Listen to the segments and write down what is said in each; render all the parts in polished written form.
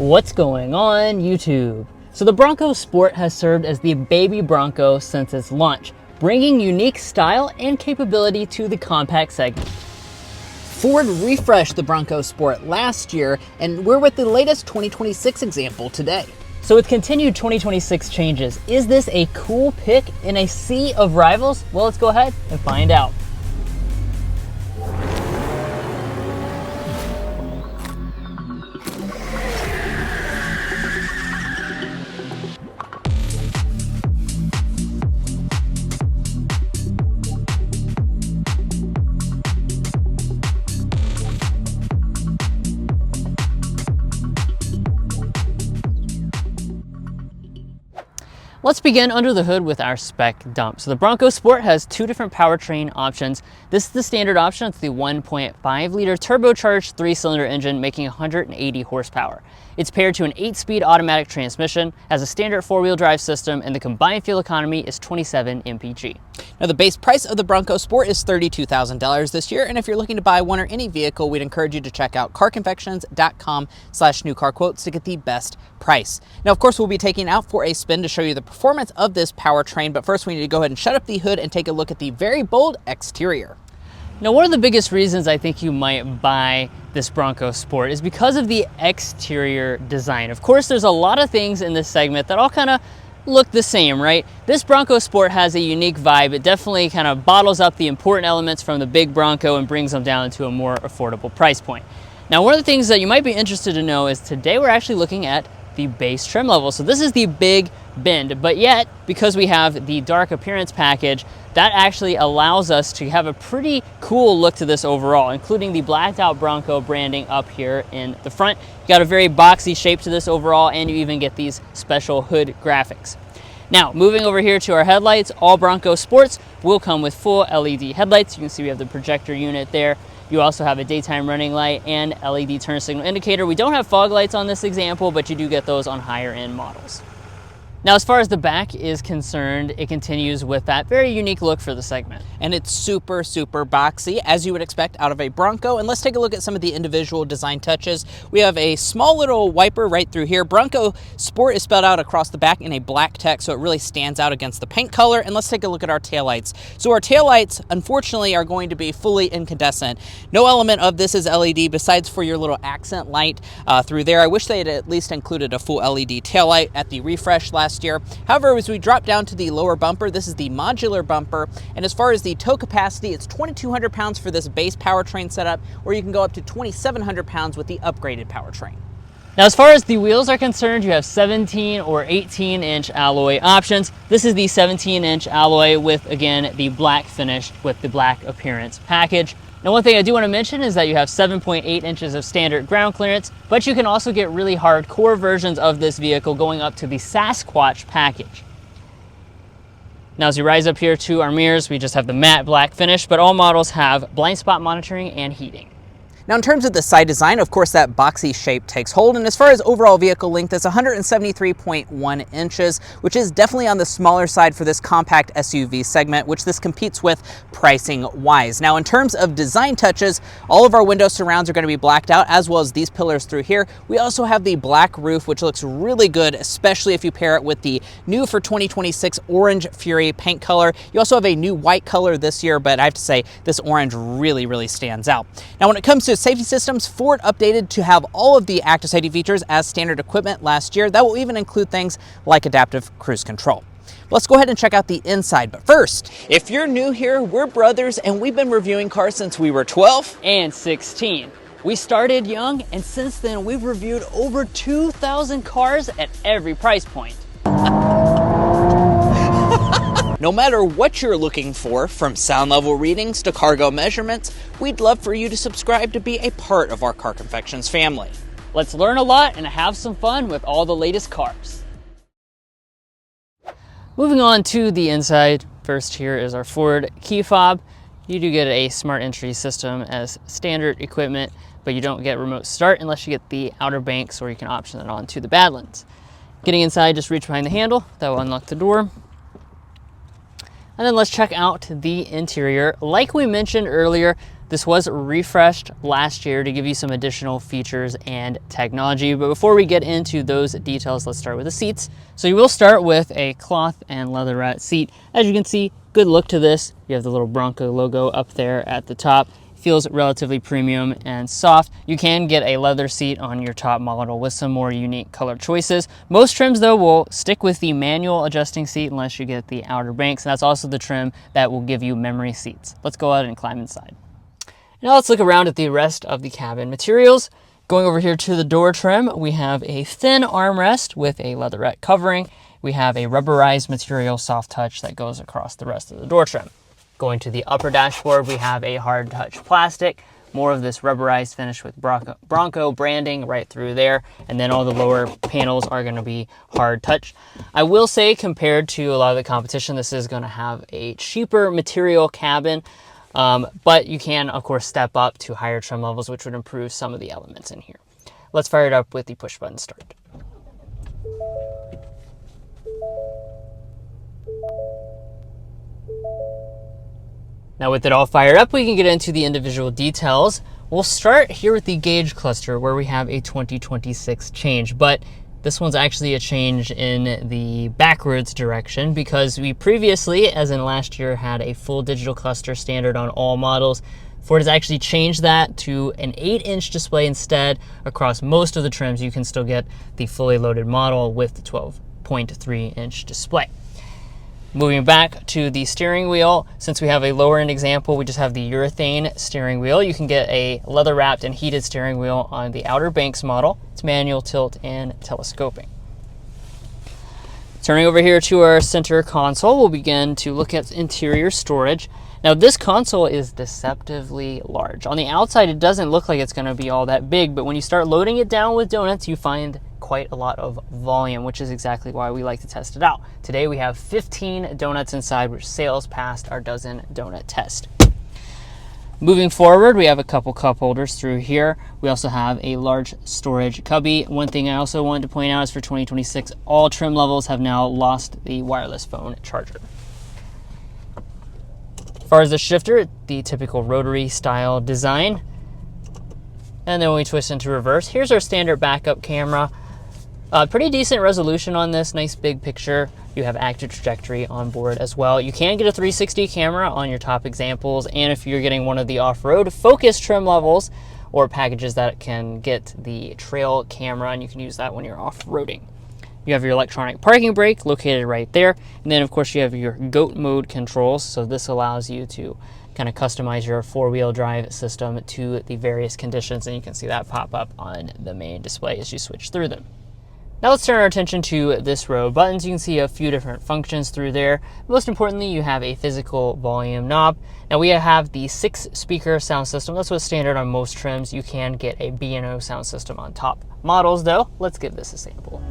What's going on YouTube? So the Bronco Sport has served as the baby Bronco since its launch, bringing unique style and capability to the compact segment. Ford refreshed the Bronco Sport last year, and we're with the latest 2026 example today. So with continued 2026 changes, is this a cool pick in a sea of rivals? Well, let's go ahead and find out. Let's begin under the hood with our spec dump. So the Bronco Sport has two different powertrain options. This is the standard option. It's the 1.5 liter turbocharged 3-cylinder engine making 180 horsepower. It's paired to an 8-speed automatic transmission, has a standard 4-wheel drive system, and the combined fuel economy is 27 mpg. Now the base price of the Bronco Sport is $32,000 this year, and if you're looking to buy one or any vehicle, we'd encourage you to check out carconfections.com/newcarquotes to get the best price. Now of course we'll be taking out for a spin to show you the performance of this powertrain, but first we need to go ahead and shut up the hood and take a look at the very bold exterior. Now, one of the biggest reasons I think you might buy this Bronco Sport is because of the exterior design. Of course, there's a lot of things in this segment that all kind of look the same, right? This Bronco Sport has a unique vibe. It definitely kind of bottles up the important elements from the big Bronco and brings them down to a more affordable price point. Now, one of the things that you might be interested to know is today we're actually looking at the base trim level. So this is the big bend, but yet because we have the dark appearance package, that actually allows us to have a pretty cool look to this overall, including the blacked out Bronco branding up here in the front. You got a very boxy shape to this overall, and you even get these special hood graphics. Now, moving over here to our headlights, all Bronco Sports will come with full LED headlights. You can see we have the projector unit there. You also have a daytime running light and LED turn signal indicator. We don't have fog lights on this example, but you do get those on higher end models. Now, as far as the back is concerned, it continues with that very unique look for the segment. And it's super boxy, as you would expect out of a Bronco. And let's take a look at some of the individual design touches. We have a small little wiper right through here. Bronco Sport is spelled out across the back in a black text, so it really stands out against the paint color. And let's take a look at our taillights. So our taillights, unfortunately, are going to be fully incandescent. No element of this is LED besides for your little accent light through there. I wish they had at least included a full LED taillight at the refresh last year. However, as we drop down to the lower bumper, this is the modular bumper, and as far as the tow capacity, it's 2,200 pounds for this base powertrain setup, or you can go up to 2,700 pounds with the upgraded powertrain. Now, as far as the wheels are concerned, you have 17 or 18-inch alloy options. This is the 17-inch alloy with, again, the black finish with the black appearance package. Now, one thing I do want to mention is that you have 7.8 inches of standard ground clearance, but you can also get really hardcore versions of this vehicle going up to the Sasquatch package. Now, as you rise up here to our mirrors, we just have the matte black finish, but all models have blind spot monitoring and heating. Now, in terms of the side design, of course, that boxy shape takes hold. And as far as overall vehicle length, it's 173.1 inches, which is definitely on the smaller side for this compact SUV segment, which this competes with pricing-wise. Now, in terms of design touches, all of our window surrounds are going to be blacked out, as well as these pillars through here. We also have the black roof, which looks really good, especially if you pair it with the new for 2026 Orange Fury paint color. You also have a new white color this year, but I have to say this orange really stands out. Now, when it comes to safety systems, Ford updated to have all of the active safety features as standard equipment last year. That will even include things like adaptive cruise control. Let's go ahead and check out the inside, but first, if you're new here, we're brothers and we've been reviewing cars since we were 12 and 16. We started young, and since then we've reviewed over 2,000 cars at every price point. No matter what you're looking for, from sound level readings to cargo measurements, we'd love for you to subscribe to be a part of our Car Confections family. Let's learn a lot and have some fun with all the latest cars. Moving on to the inside, first here is our Ford key fob. You do get a smart entry system as standard equipment, but you don't get remote start unless you get the Outer Banks, or you can option it on to the Badlands. Getting inside, just reach behind the handle, that will unlock the door. And then let's check out the interior. Like we mentioned earlier, This was refreshed last year to give you some additional features and technology. But before we get into those details, let's start with the seats. So you will start with a cloth and leatherette seat. As you can see, good look to this. You have the little Bronco logo up there at the top. Feels relatively premium and soft. You can get a leather seat on your top model with some more unique color choices. Most trims though will stick with the manual adjusting seat unless you get the Outer Banks, and that's also the trim that will give you memory seats. Let's go out and climb inside. Now let's look around at the rest of the cabin materials. Going over here to the door trim, we have a thin armrest with a leatherette covering. We have a rubberized material soft touch that goes across the rest of the door trim. Going to the upper dashboard, we have a hard touch plastic, more of this rubberized finish with Bronco branding right through there, and then all the lower panels are going to be hard touch. I will say, compared to a lot of the competition, this is going to have a cheaper material cabin, but you can, of course, step up to higher trim levels, which would improve some of the elements in here. Let's fire it up with the push button start. Now with it all fired up, we can get into the individual details. We'll start here with the gauge cluster where we have a 2026 change, but this one's actually a change in the backwards direction because we previously, as in last year, had a full digital cluster standard on all models. Ford has actually changed that to an 8-inch display instead. Across most of the trims, you can still get the fully loaded model with the 12.3-inch display. Moving back to the steering wheel, since we have a lower end example, we just have the urethane steering wheel. You can get a leather wrapped and heated steering wheel on the Outer Banks model. It's manual, tilt, and telescoping. Turning over here to our center console, we'll begin to look at interior storage. Now this console is deceptively large. On the outside, it doesn't look like it's going to be all that big, but when you start loading it down with donuts, you find quite a lot of volume, which is exactly why we like to test it out. Today we have 15 donuts inside, which sails past our dozen donut test. Moving forward, we have a couple cup holders through here. We also have a large storage cubby. One thing I also wanted to point out is for 2026, all trim levels have now lost the wireless phone charger. As far as the shifter, the typical rotary style design. And then when we twist into reverse, here's our standard backup camera. Pretty decent resolution on this, nice big picture. You have active trajectory on board as well. You can get a 360 camera on your top examples, and if you're getting one of the off-road focus trim levels or packages that can get the trail camera, and you can use that when you're off-roading. You have your electronic parking brake located right there, and then of course you have your GOAT mode controls, so this allows you to kind of customize your four-wheel drive system to the various conditions, and you can see that pop up on the main display as you switch through them. Now let's turn our attention to this row of buttons. You can see a few different functions through there. Most importantly, you have a physical volume knob. Now we have the 6-speaker sound system. That's what's standard on most trims. You can get a B&O sound system on top models though. Let's give this a sample.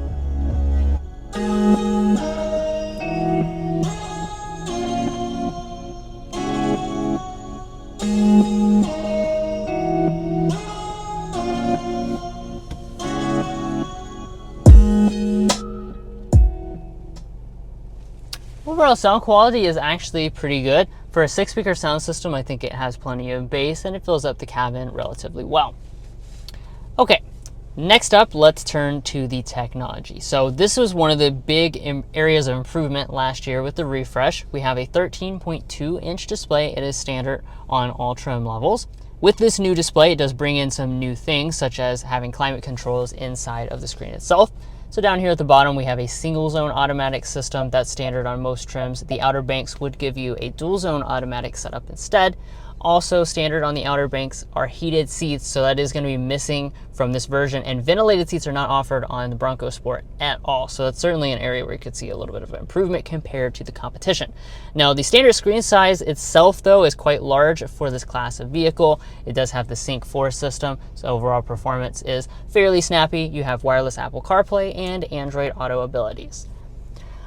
Overall sound quality is actually pretty good. For a 6-speaker sound system, I think it has plenty of bass and it fills up the cabin relatively well. Okay, next up, let's turn to the technology. So this was one of the big areas of improvement last year with the refresh. We have a 13.2-inch display. It is standard on all trim levels. With this new display, it does bring in some new things, such as having climate controls inside of the screen itself. So down here at the bottom, we have a single zone automatic system that's standard on most trims. The Outer Banks would give you a dual zone automatic setup instead. Also standard on the Outer Banks are heated seats, so that is going to be missing from this version, and ventilated seats are not offered on the Bronco Sport at all, so that's certainly an area where you could see a little bit of improvement compared to the competition. Now the standard screen size itself though is quite large for this class of vehicle. It does have the Sync 4 system, so overall performance is fairly snappy. You have wireless Apple CarPlay and Android Auto abilities.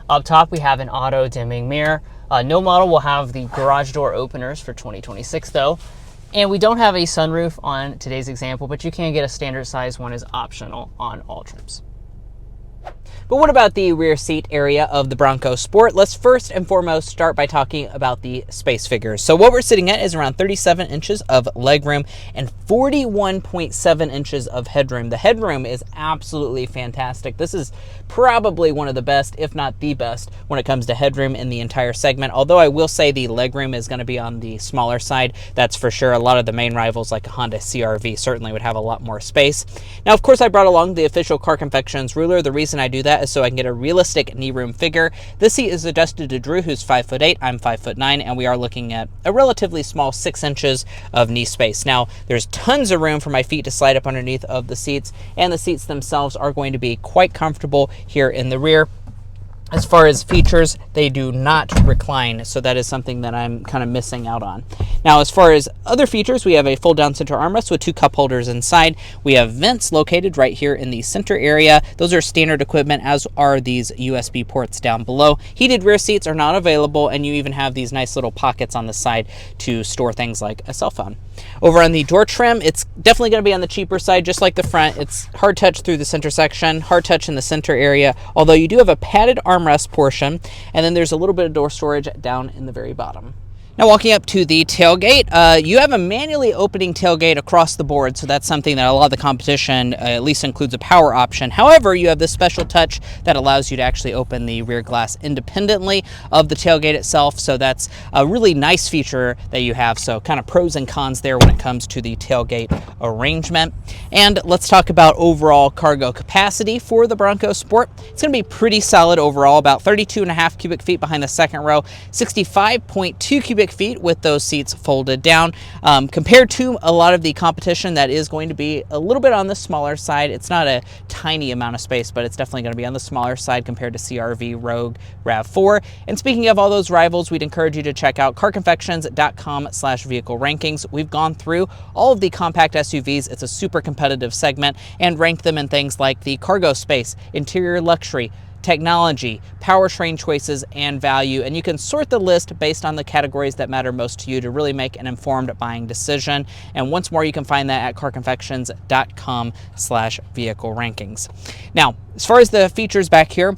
Up top we have an auto dimming mirror. No model will have the garage door openers for 2026 though. And we don't have a sunroof on today's example, but you can get a standard size one as optional on all trims. But what about the rear seat area of the Bronco Sport? Let's first and foremost start by talking about the space figures. So what we're sitting at is around 37 inches of legroom and 41.7 inches of headroom. The headroom is absolutely fantastic. This is probably one of the best, if not the best, when it comes to headroom in the entire segment. Although I will say the legroom is going to be on the smaller side. That's for sure. A lot of the main rivals like a Honda CR-V certainly would have a lot more space. Now, of course, I brought along the official Car Confections ruler. The reason I do that is so I can get a realistic knee room figure. This seat is adjusted to Drew, who's 5'8", I'm 5'9", and we are looking at a relatively small 6 inches of knee space. Now, there's tons of room for my feet to slide up underneath of the seats, and the seats themselves are going to be quite comfortable here in the rear. As far as features, they do not recline, so that is something that I'm kind of missing out on. Now, as far as other features, we have a fold-down center armrest with 2 cup holders inside. We have vents located right here in the center area. Those are standard equipment, as are these USB ports down below. Heated rear seats are not available, and you even have these nice little pockets on the side to store things like a cell phone. Over on the door trim, it's definitely going to be on the cheaper side, just like the front. It's hard touch through the center section, hard touch in the center area, although you do have a padded armrest portion, and then there's a little bit of door storage down in the very bottom. Now, walking up to the tailgate, you have a manually opening tailgate across the board, so that's something that a lot of the competition at least includes a power option. However, you have this special touch that allows you to actually open the rear glass independently of the tailgate itself, so that's a really nice feature that you have. So kind of pros and cons there when it comes to the tailgate arrangement. And let's talk about overall cargo capacity for the Bronco Sport. It's going to be pretty solid overall, about 32.5 cubic feet behind the second row, 65.2 cubic feet with those seats folded down. Compared to a lot of the competition, that is going to be a little bit on the smaller side. It's not a tiny amount of space, but it's definitely going to be on the smaller side compared to CR-V, Rogue, RAV4. And speaking of all those rivals, we'd encourage you to check out carconfections.com/vehicle rankings. We've gone through all of the compact SUVs. It's a super competitive segment, and ranked them in things like the cargo space, interior luxury, technology, powertrain choices, and value. And you can sort the list based on the categories that matter most to you to really make an informed buying decision. And once more, you can find that at carconfections.com/vehicle rankings. Now, as far as the features back here,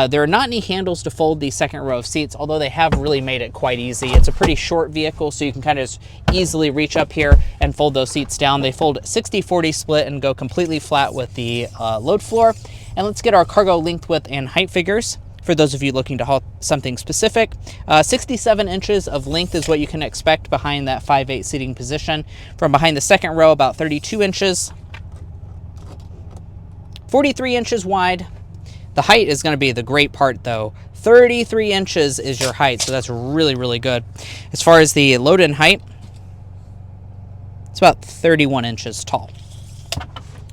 there are not any handles to fold the second row of seats, although they have really made it quite easy. It's a pretty short vehicle, so you can kind of just easily reach up here and fold those seats down. They fold 60-40 split and go completely flat with the load floor. And let's get our cargo length, width, and height figures. For those of you looking to haul something specific, 67 inches of length is what you can expect behind that 5'8" seating position. From behind the second row, about 32 inches. 43 inches wide. The height is going to be the great part, though. 33 inches is your height, so that's really, really good. As far as the load-in height, it's about 31 inches tall.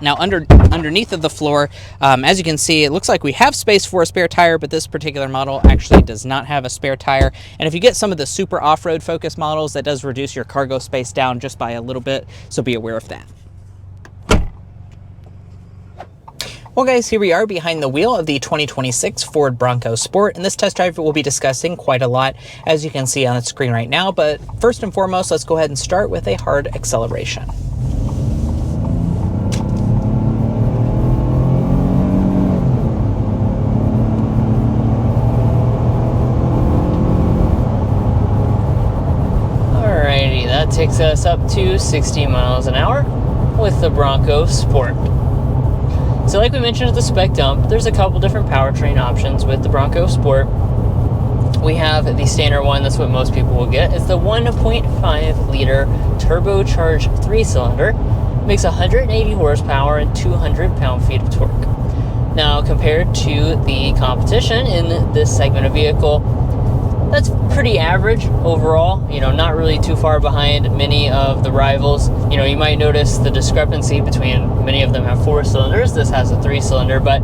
Now, underneath of the floor, as you can see, it looks like we have space for a spare tire, but this particular model actually does not have a spare tire. And if you get some of the super off-road focused models, that does reduce your cargo space down just by a little bit, so be aware of that. Well, guys, here we are behind the wheel of the 2026 Ford Bronco Sport, and this test drive we'll be discussing quite a lot, as you can see on the screen right now. But first and foremost, let's go ahead and start with a hard acceleration. Takes us up to 60 miles an hour with the Bronco Sport. So like we mentioned at the spec dump, there's a couple different powertrain options with the Bronco Sport. We have the standard one, that's what most people will get. It's the 1.5 liter turbocharged 3-cylinder. Makes 180 horsepower and 200 pound-feet of torque. Now, compared to the competition in this segment of vehicle, that's pretty average overall, not really too far behind many of the rivals. You might notice the discrepancy between many of them have 4 cylinders. This has a 3-cylinder, but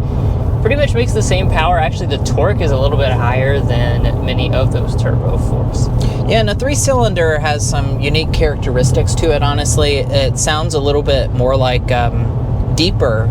pretty much makes the same power. Actually, the torque is a little bit higher than many of those Turbo 4s. Yeah, and a 3-cylinder has some unique characteristics to it, honestly. It sounds a little bit more like deeper,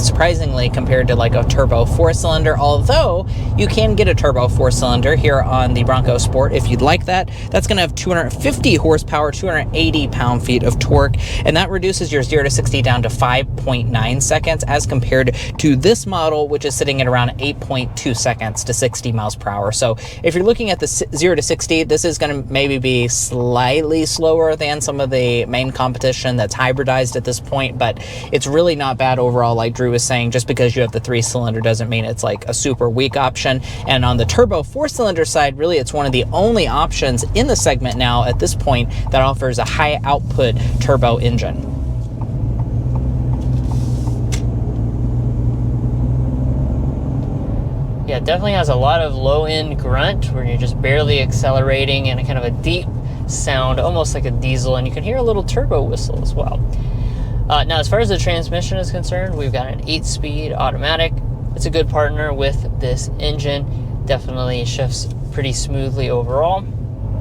surprisingly, compared to like a turbo 4-cylinder, although you can get a turbo 4-cylinder here on the Bronco Sport if you'd like that. That's going to have 250 horsepower, 280 pound-feet of torque, and that reduces your 0 to 60 down to 5.9 seconds as compared to this model, which is sitting at around 8.2 seconds to 60 miles per hour. So if you're looking at the 0 to 60, this is going to maybe be slightly slower than some of the main competition that's hybridized at this point, but it's really not bad overall. Like Drew was saying, just because you have the 3-cylinder doesn't mean it's like a super weak option. And on the turbo 4-cylinder side, really it's one of the only options in the segment now at this point that offers a high output turbo engine. Yeah, it definitely has a lot of low-end grunt where you're just barely accelerating, and a kind of a deep sound, almost like a diesel, and you can hear a little turbo whistle as well. Now, as far as the transmission is concerned, we've got an 8-speed automatic. It's a good partner with this engine. Definitely shifts pretty smoothly overall.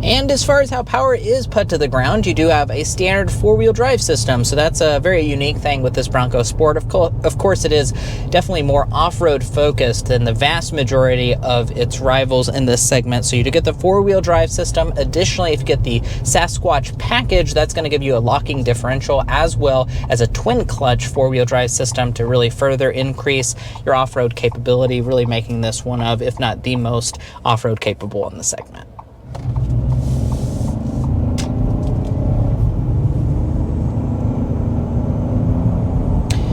And as far as how power is put to the ground, you do have a standard 4-wheel drive system. So that's a very unique thing with this Bronco Sport. Of course, it is definitely more off-road focused than the vast majority of its rivals in this segment. So you do get the 4-wheel drive system. Additionally, if you get the Sasquatch package, that's going to give you a locking differential as well as a twin clutch 4-wheel drive system to really further increase your off-road capability, really making this one of, if not the most off-road capable in the segment.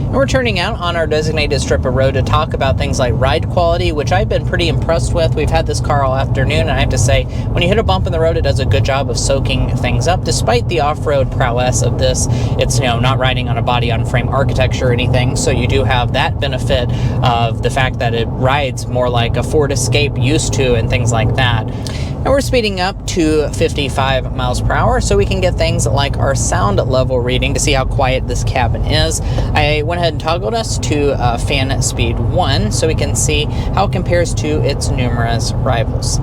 We're turning out on our designated strip of road to talk about things like ride quality, which I've been pretty impressed with. We've had this car all afternoon, and I have to say, when you hit a bump in the road, it does a good job of soaking things up. Despite the off-road prowess of this, it's, not riding on a body-on-frame architecture or anything, so you do have that benefit of the fact that it rides more like a Ford Escape used to and things like that. And we're speeding up to 55 miles per hour so we can get things like our sound level reading to see how quiet this cabin is. I went ahead and toggled us to fan speed 1 so we can see how it compares to its numerous rivals.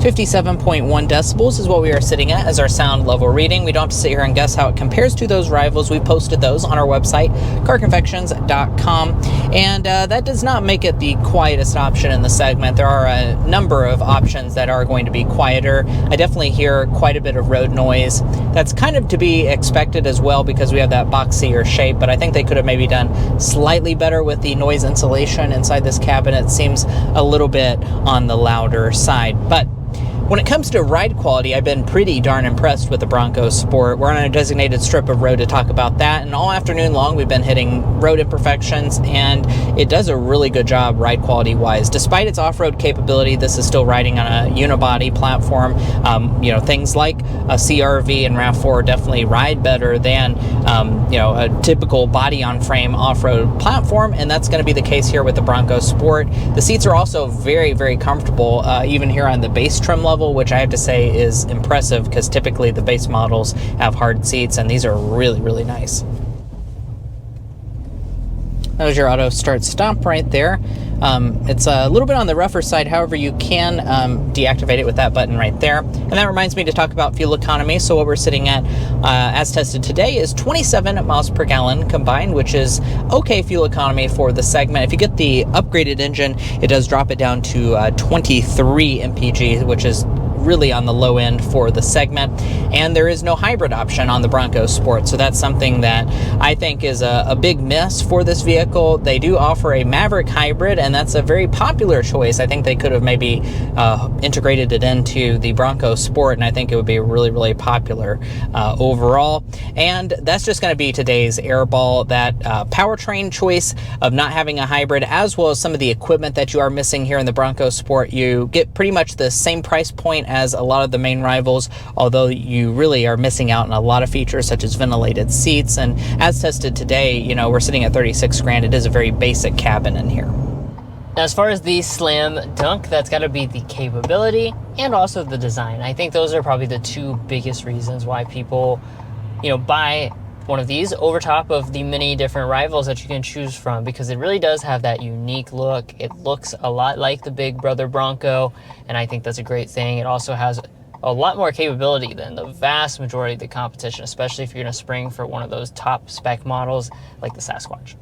57.1 decibels is what we are sitting at as our sound level reading. We don't have to sit here and guess how it compares to those rivals. We posted those on our website, carconfections.com, and that does not make it the quietest option in the segment. There are a number of options that are going to be quieter. I definitely hear quite a bit of road noise. That's kind of to be expected as well because we have that boxier shape, but I think they could have maybe done slightly better with the noise insulation inside this cabin. It seems a little bit on the louder side, but when it comes to ride quality, I've been pretty darn impressed with the Bronco Sport. We're on a designated strip of road to talk about that, and all afternoon long we've been hitting road imperfections, and it does a really good job ride quality wise. Despite its off-road capability, this is still riding on a unibody platform. Things like a CR-V and RAV4 definitely ride better than a typical body-on-frame off-road platform, and that's going to be the case here with the Bronco Sport. The seats are also very, very comfortable, even here on the base trim level, which I have to say is impressive because typically the base models have hard seats, and these are really, really nice. That was your auto start stop right there. It's a little bit on the rougher side, however you can deactivate it with that button right there. And that reminds me to talk about fuel economy. So what we're sitting at as tested today is 27 miles per gallon combined, which is okay fuel economy for the segment. If you get the upgraded engine, it does drop it down to 23 mpg, which is really on the low end for the segment, and there is no hybrid option on the Bronco Sport, so that's something that I think is a big miss for this vehicle. They do offer a Maverick hybrid, and that's a very popular choice. I think they could have maybe integrated it into the Bronco Sport, and I think it would be really, really popular overall. And that's just going to be today's airball, that powertrain choice of not having a hybrid, as well as some of the equipment that you are missing here in the Bronco Sport. You get pretty much the same price point as a lot of the main rivals, although you really are missing out on a lot of features such as ventilated seats. And as tested today, we're sitting at 36 grand. It is a very basic cabin in here. Now, as far as the slam dunk, that's got to be the capability and also the design. I think those are probably the two biggest reasons why people, buy one of these over top of the many different rivals that you can choose from, because it really does have that unique look. It looks a lot like the big brother Bronco, and I think that's a great thing. It also has a lot more capability than the vast majority of the competition, especially if you're going to spring for one of those top spec models like the Sasquatch.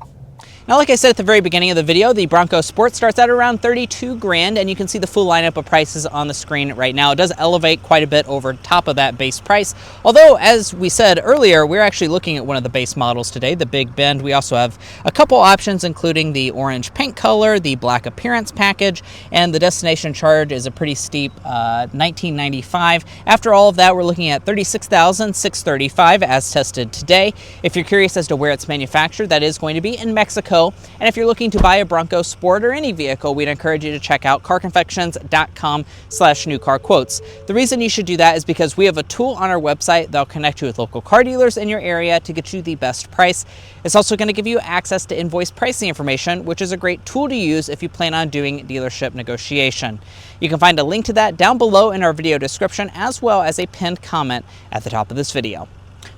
Now, like I said at the very beginning of the video, the Bronco Sport starts at around 32 grand, and you can see the full lineup of prices on the screen right now. It does elevate quite a bit over top of that base price. Although, as we said earlier, we're actually looking at one of the base models today, the Big Bend. We also have a couple options, including the orange paint color, the black appearance package, and the destination charge is a pretty steep $19.95. After all of that, we're looking at $36,635 as tested today. If you're curious as to where it's manufactured, that is going to be in Mexico. And if you're looking to buy a Bronco Sport or any vehicle, we'd encourage you to check out carconfections.com/newcarquotes. The reason you should do that is because we have a tool on our website that'll connect you with local car dealers in your area to get you the best price. It's also going to give you access to invoice pricing information, which is a great tool to use if you plan on doing dealership negotiation. You can find a link to that down below in our video description, as well as a pinned comment at the top of this video.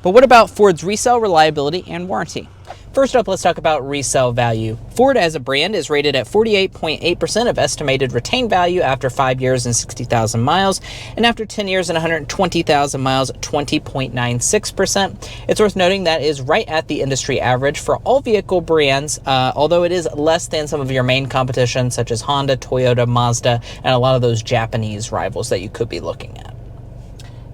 But what about Ford's resale reliability and warranty? First up, let's talk about resale value. Ford as a brand is rated at 48.8% of estimated retained value after 5 years and 60,000 miles, and after 10 years and 120,000 miles, 20.96%. It's worth noting that is right at the industry average for all vehicle brands, although it is less than some of your main competition such as Honda, Toyota, Mazda, and a lot of those Japanese rivals that you could be looking at.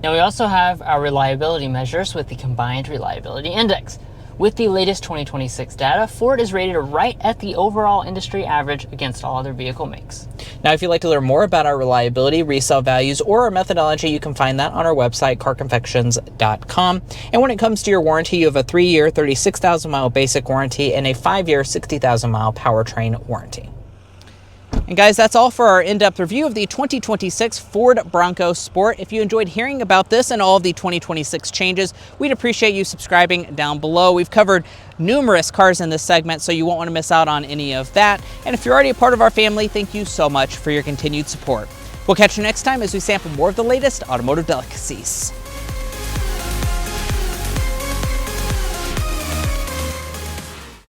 Now we also have our reliability measures with the Combined Reliability Index. With the latest 2026 data, Ford is rated right at the overall industry average against all other vehicle makes. Now, if you'd like to learn more about our reliability, resale values, or our methodology, you can find that on our website, carconfections.com. And when it comes to your warranty, you have a 3-year, 36,000-mile basic warranty and a 5-year, 60,000-mile powertrain warranty. And guys, that's all for our in-depth review of the 2026 Ford Bronco Sport. If you enjoyed hearing about this and all of the 2026 changes, we'd appreciate you subscribing down below. We've covered numerous cars in this segment, so you won't want to miss out on any of that. And if you're already a part of our family, thank you so much for your continued support. We'll catch you next time as we sample more of the latest automotive delicacies.